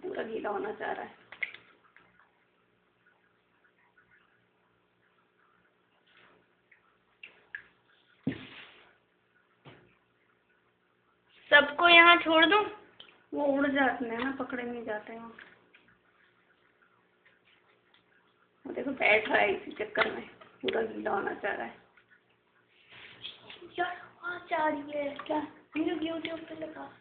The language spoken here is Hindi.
पूरा गीला होना चाह रहा है। सबको यहाँ छोड़ दूँ? वो उड़ जाते हैं ना, पकड़े नहीं जाते हैं। वो देखो बैठ रहा है इसी चक्कर में, पूरा गीला होना चाह रहा है। यार आवाज़ आ रही है क्या? हम लोग यूट्यूब पे लगा